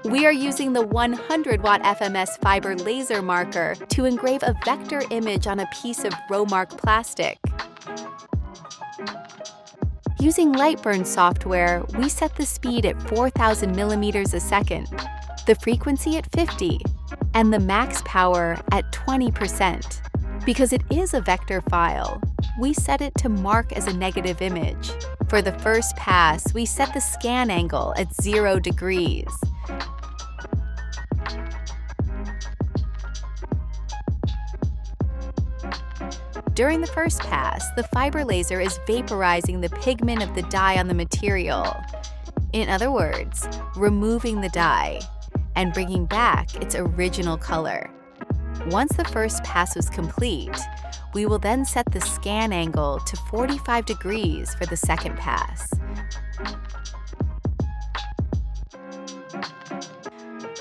We are using the 100-watt FMS fiber laser marker to engrave a vector image on a piece of Rowmark plastic. Using Lightburn software, we set the speed at 4,000 millimeters a second, the frequency at 50, and the max power at 20%. Because it is a vector file, we set it to mark as a negative image. For the first pass, we set the scan angle at 0 degrees. During the first pass, the fiber laser is vaporizing the pigment of the dye on the material. In other words, removing the dye and bringing back its original color. Once the first pass was complete, we will then set the scan angle to 45 degrees for the second pass.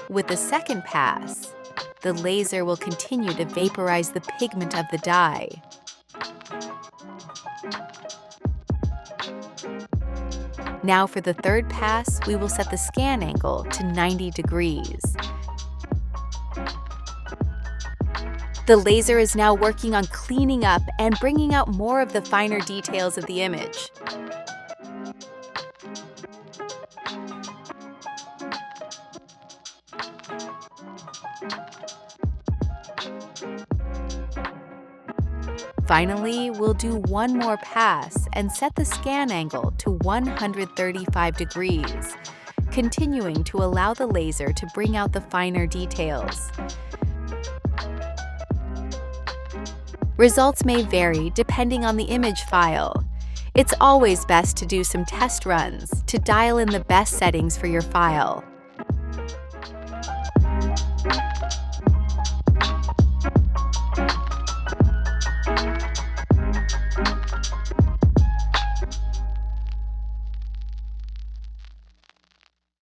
With the second pass, the laser will continue to vaporize the pigment of the dye. Now for the third pass, we will set the scan angle to 90 degrees. The laser is now working on cleaning up and bringing out more of the finer details of the image. Finally, we'll do one more pass and set the scan angle to 135 degrees, continuing to allow the laser to bring out the finer details. Results may vary depending on the image file. It's always best to do some test runs to dial in the best settings for your file.